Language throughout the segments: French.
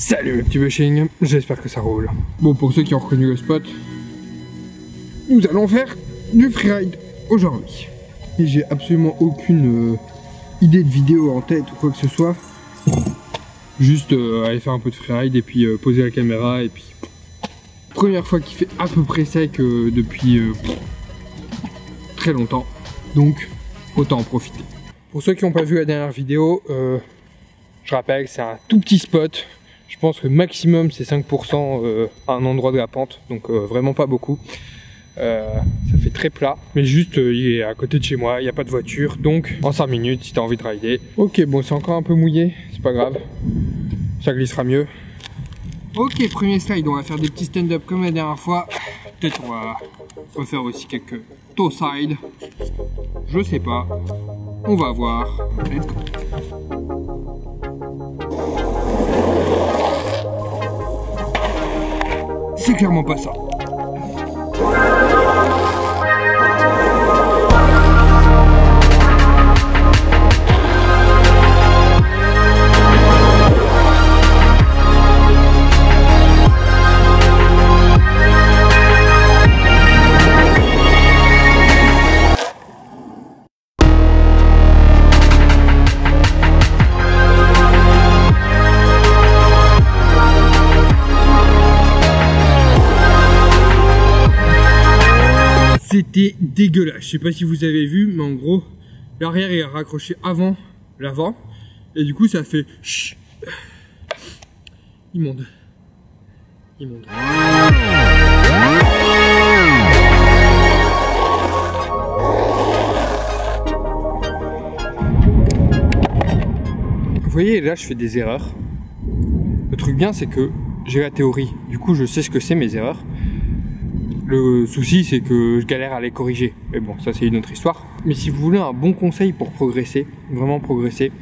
Salut mes petits bushing, j'espère que ça roule. Bon, pour ceux qui ont reconnu le spot, nous allons faire du freeride aujourd'hui. Et j'ai absolument aucune idée de vidéo en tête ou quoi que ce soit. Juste aller faire un peu de freeride et puis poser la caméra et puis... Première fois qu'il fait à peu près sec depuis très longtemps. Donc, autant en profiter. Pour ceux qui n'ont pas vu la dernière vidéo, je rappelle que c'est un tout petit spot. Je pense que maximum c'est 5% à un endroit de la pente, donc vraiment pas beaucoup. Ça fait très plat, mais juste il est à côté de chez moi, il n'y a pas de voiture, donc en 5 minutes si tu as envie de rider. Ok, bon c'est encore un peu mouillé, c'est pas grave, ça glissera mieux. Ok, premier slide, on va faire des petits stand-up comme la dernière fois. Peut-être on va faire aussi quelques toe side. Je sais pas, on va voir. Let's go. C'est clairement pas ça. C'était dégueulasse, je sais pas si vous avez vu, mais en gros, l'arrière est raccroché avant l'avant, et du coup ça fait chut. Immonde. Immonde. Vous voyez, là je fais des erreurs. Le truc bien, c'est que j'ai la théorie, du coup je sais ce que c'est mes erreurs. Le souci, c'est que je galère à les corriger. Mais bon, ça c'est une autre histoire. Mais si vous voulez un bon conseil pour progresser, vraiment progresser,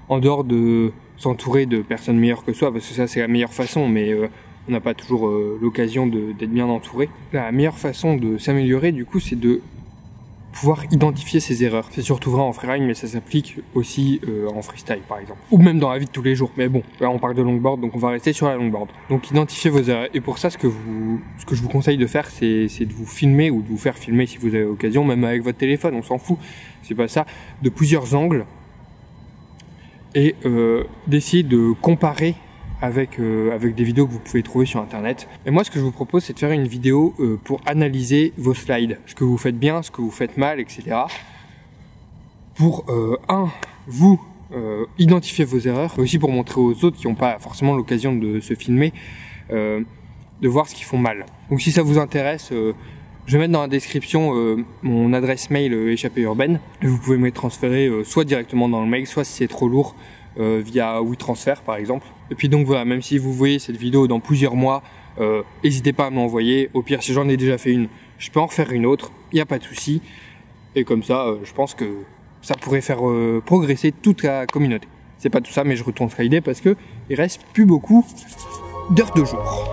en dehors de s'entourer de personnes meilleures que soi, parce que ça c'est la meilleure façon, mais on n'a pas toujours l'occasion d'être bien entouré. La meilleure façon de s'améliorer, du coup, c'est de pouvoir identifier ses erreurs. C'est surtout vrai en freeride, mais ça s'applique aussi en freestyle par exemple. Ou même dans la vie de tous les jours. Mais bon, là on parle de longboard, donc on va rester sur la longboard. Donc identifiez vos erreurs. Et pour ça, ce que je vous conseille de faire, c'est de vous filmer ou de vous faire filmer si vous avez l'occasion, même avec votre téléphone, on s'en fout. C'est pas ça. De plusieurs angles. Et d'essayer de comparer avec des vidéos que vous pouvez trouver sur internet. Et moi ce que je vous propose, c'est de faire une vidéo pour analyser vos slides, ce que vous faites bien, ce que vous faites mal, etc. Pour vous identifier vos erreurs, mais aussi pour montrer aux autres qui n'ont pas forcément l'occasion de se filmer, de voir ce qu'ils font mal. Donc si ça vous intéresse, je vais mettre dans la description mon adresse mail échappée urbaine, et vous pouvez me transférer soit directement dans le mail, soit si c'est trop lourd, via WeTransfer par exemple. Et puis donc voilà, même si vous voyez cette vidéo dans plusieurs mois, n'hésitez pas à me l'envoyer. Au pire, si j'en ai déjà fait une, je peux en refaire une autre, il n'y a pas de souci. Et comme ça, je pense que ça pourrait faire progresser toute la communauté. C'est pas tout ça, mais je retourne slider parce que il reste plus beaucoup d'heures de jour.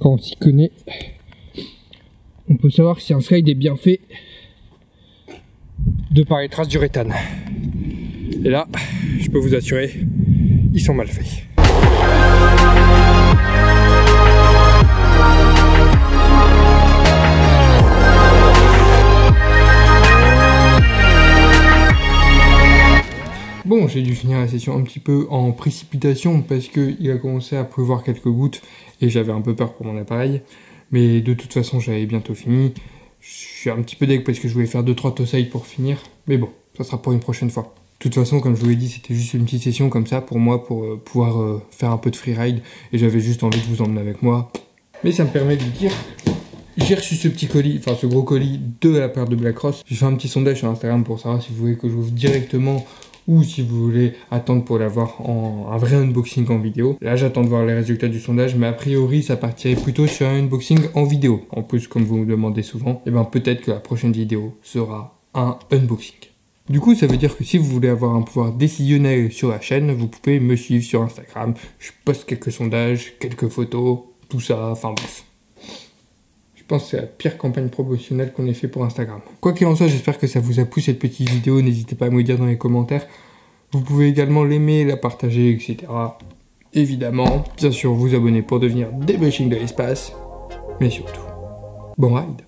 Quand on s'y connaît, on peut savoir si un slide est bien fait de par les traces d'uréthane. Et là, je peux vous assurer, ils sont mal faits. Bon, j'ai dû finir la session un petit peu en précipitation parce qu'il a commencé à pleuvoir quelques gouttes et j'avais un peu peur pour mon appareil. Mais de toute façon, j'avais bientôt fini. Je suis un petit peu deg parce que je voulais faire 2-3 toe side pour finir. Mais bon, ça sera pour une prochaine fois. De toute façon, comme je vous l'ai dit, c'était juste une petite session comme ça pour moi, pour pouvoir faire un peu de freeride. Et j'avais juste envie de vous emmener avec moi. Mais ça me permet de vous dire... J'ai reçu ce petit colis, enfin ce gros colis de la part de Black Ross. J'ai fait un petit sondage sur Instagram pour savoir si vous voulez que j'ouvre directement ou si vous voulez attendre pour l'avoir en un vrai unboxing en vidéo. Là j'attends de voir les résultats du sondage, mais a priori ça partirait plutôt sur un unboxing en vidéo. En plus, comme vous me demandez souvent, et ben peut-être que la prochaine vidéo sera un unboxing. Du coup, ça veut dire que si vous voulez avoir un pouvoir décisionnel sur la chaîne, vous pouvez me suivre sur Instagram. Je poste quelques sondages, quelques photos, tout ça, enfin bref. Je pense que c'est la pire campagne promotionnelle qu'on ait fait pour Instagram. Quoi qu'il en soit, j'espère que ça vous a plu cette petite vidéo. N'hésitez pas à me le dire dans les commentaires. Vous pouvez également l'aimer, la partager, etc. Évidemment, bien sûr, vous abonner pour devenir des Brushing de l'espace. Mais surtout, bon ride!